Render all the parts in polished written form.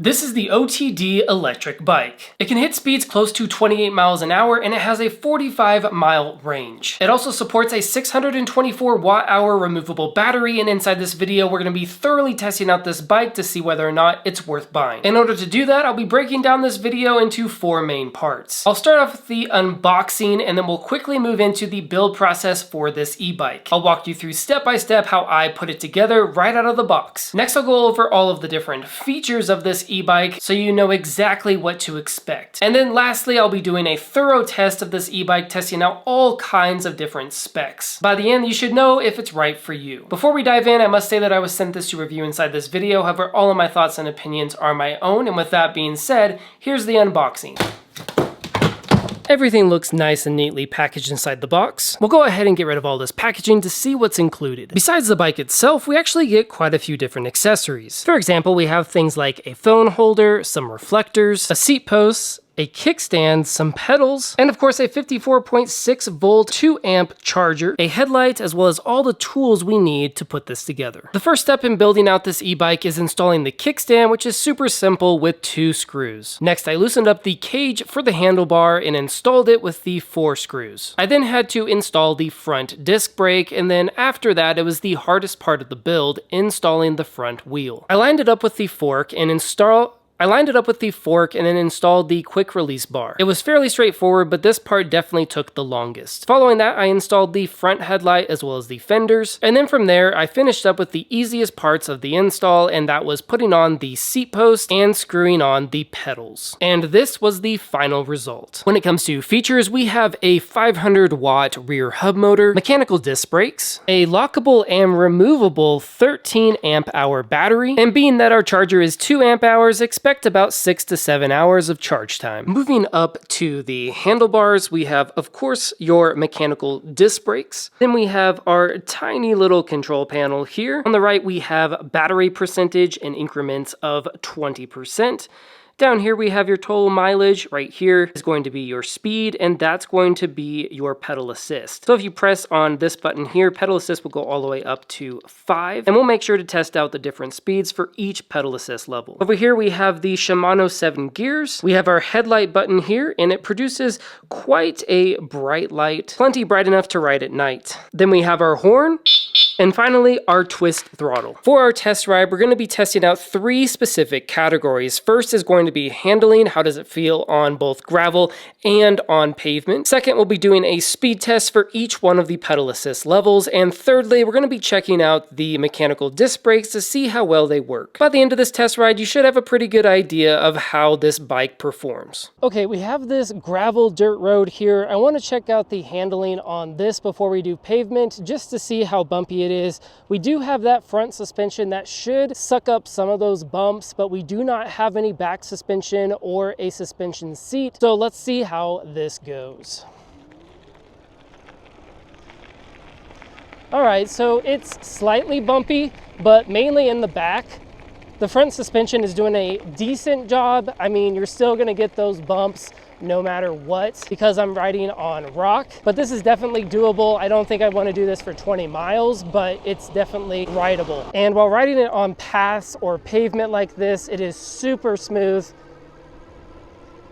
This is the OTD electric bike. It can hit speeds close to 28 miles an hour and it has a 45-mile range. It also supports a 624 watt-hour removable battery, and inside this video we're going to be thoroughly testing out this bike to see whether or not it's worth buying. In order to do that, I'll be breaking down this video into 4 main parts. I'll start off with the unboxing and then we'll quickly move into the build process for this e-bike. I'll walk you through step by step how I put it together right out of the box. Next I'll go over all of the different features of this e-bike so you know exactly what to expect. And then lastly, I'll be doing a thorough test of this e-bike, testing out all kinds of different specs. By the end, you should know if it's right for you. Before we dive in, I must say that I was sent this to review inside this video. However, all of my thoughts and opinions are my own. And with that being said, here's the unboxing. Everything looks nice and neatly packaged inside the box. We'll go ahead and get rid of all this packaging to see what's included. Besides the bike itself, we actually get quite a few different accessories. For example, we have things like a phone holder, some reflectors, a seat post, a kickstand, some pedals, and of course a 54.6 volt 2 amp charger, a headlight, as well as all the tools we need to put this together. The first step in building out this e-bike is installing the kickstand, which is super simple with 2 screws. Next, I loosened up the cage for the handlebar and installed it with the 4 screws. I then had to install the front disc brake, and then after that it was the hardest part of the build, installing the front wheel. I lined it up with the fork and then installed the quick release bar. It was fairly straightforward, but this part definitely took the longest. Following that, I installed the front headlight as well as the fenders, and then from there, I finished up with the easiest parts of the install, and that was putting on the seat post and screwing on the pedals. And this was the final result. When it comes to features, we have a 500 watt rear hub motor, mechanical disc brakes, a lockable and removable 13 amp hour battery, and being that our charger is 2 amp hours, expect about 6 to 7 hours of charge time. Moving up to the handlebars, we have, of course, your mechanical disc brakes. Then we have our tiny little control panel here. On the right, we have battery percentage in increments of 20%. Down here we have your total mileage. Right here is going to be your speed, and that's going to be your pedal assist. So if you press on this button here, pedal assist will go all the way up to 5, and we'll make sure to test out the different speeds for each pedal assist level. Over here we have the Shimano 7 gears. We have our headlight button here, and it produces quite a bright light, plenty bright enough to ride at night. Then we have our horn. And finally, our twist throttle. For our test ride, we're going to be testing out 3 specific categories. First is going to be handling. How does it feel on both gravel and on pavement? Second, we'll be doing a speed test for each one of the pedal assist levels. And thirdly, we're going to be checking out the mechanical disc brakes to see how well they work. By the end of this test ride, you should have a pretty good idea of how this bike performs. Okay, we have this gravel dirt road here. I want to check out the handling on this before we do pavement, just to see how bumpy it is. We do have that front suspension that should suck up some of those bumps, but we do not have any back suspension or a suspension seat. So let's see how this goes. All right, so it's slightly bumpy, but mainly in the back. The front suspension is doing a decent job. I mean, you're still gonna get those bumps no matter what because I'm riding on rock, but this is definitely doable. I don't think I want to do this for 20 miles, but it's definitely rideable. And while riding it on paths or pavement like this, it is super smooth.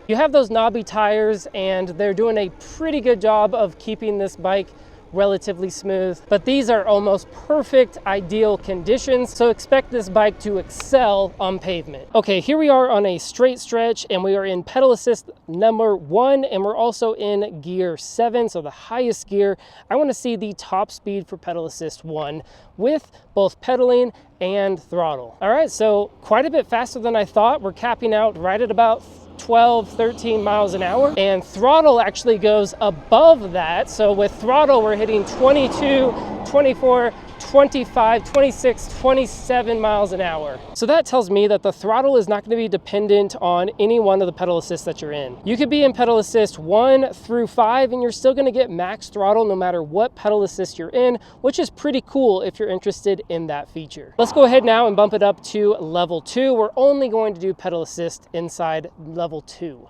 You have those knobby tires and they're doing a pretty good job of keeping this bike relatively smooth, but these are almost perfect ideal conditions, so expect this bike to excel on pavement. Okay, here we are on a straight stretch and we are in pedal assist number 1, and we're also in gear 7, so the highest gear. I want to see the top speed for pedal assist 1 with both pedaling and throttle. All right, so quite a bit faster than I thought. We're capping out right at about 12, 13 miles an hour, and throttle actually goes above that. So with throttle, we're hitting 22, 24, 25, 26, 27 miles an hour. So that tells me that the throttle is not going to be dependent on any one of the pedal assists that you're in. You could be in pedal assist 1 through 5 and you're still going to get max throttle no matter what pedal assist you're in, which is pretty cool if you're interested in that feature. Let's go ahead now and bump it up to level 2. We're only going to do pedal assist inside level 2.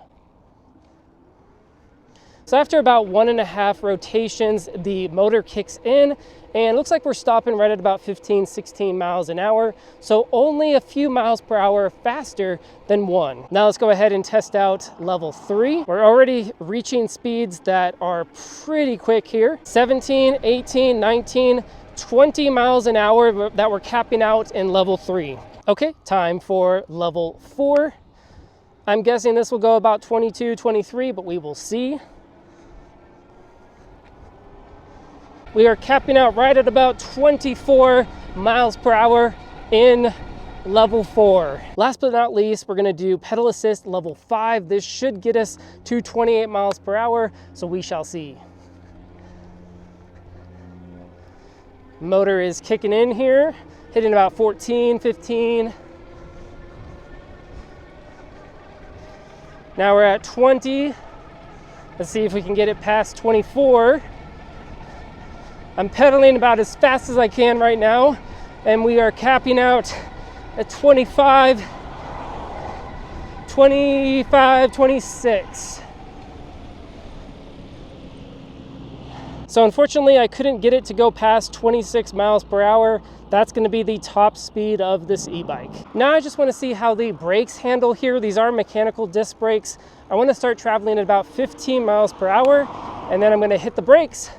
So after about 1.5 rotations, the motor kicks in and it looks like we're stopping right at about 15, 16 miles an hour. So only a few miles per hour faster than 1. Now let's go ahead and test out level 3. We're already reaching speeds that are pretty quick here. 17, 18, 19, 20 miles an hour that we're capping out in level 3. Okay, time for level 4. I'm guessing this will go about 22, 23, but we will see. We are capping out right at about 24 miles per hour in level 4. Last but not least, we're gonna do pedal assist level 5. This should get us to 28 miles per hour, so we shall see. Motor is kicking in here, hitting about 14, 15. Now we're at 20. Let's see if we can get it past 24. I'm pedaling about as fast as I can right now, and we are capping out at 25, 26. So unfortunately, I couldn't get it to go past 26 miles per hour. That's going to be the top speed of this e-bike. Now I just want to see how the brakes handle here. These are mechanical disc brakes. I want to start traveling at about 15 miles per hour, and then I'm going to hit the brakes.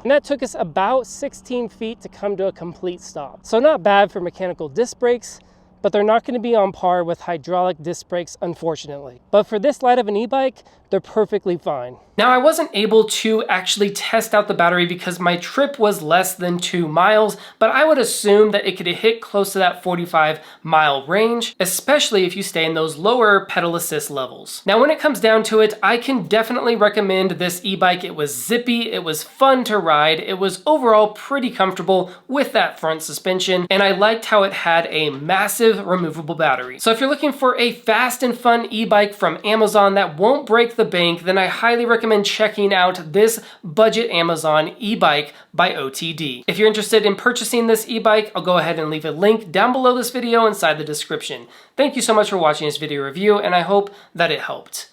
And that took us about 16 feet to come to a complete stop. So not bad for mechanical disc brakes, but they're not going to be on par with hydraulic disc brakes, unfortunately. But for this light of an e-bike, they're perfectly fine. Now, I wasn't able to actually test out the battery because my trip was less than 2 miles, but I would assume that it could hit close to that 45-mile range, especially if you stay in those lower pedal assist levels. Now, when it comes down to it, I can definitely recommend this e-bike. It was zippy, it was fun to ride, it was overall pretty comfortable with that front suspension, and I liked how it had a massive removable battery. So if you're looking for a fast and fun e-bike from Amazon that won't break the bank, then I highly recommend checking out this budget Amazon e-bike by OTD. If you're interested in purchasing this e-bike, I'll go ahead and leave a link down below this video inside the description. Thank you so much for watching this video review, and I hope that it helped.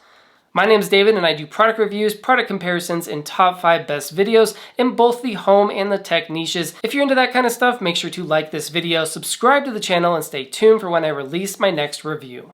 My name is David, and I do product reviews, product comparisons, and top 5 best videos in both the home and the tech niches. If you're into that kind of stuff, make sure to like this video, subscribe to the channel, and stay tuned for when I release my next review.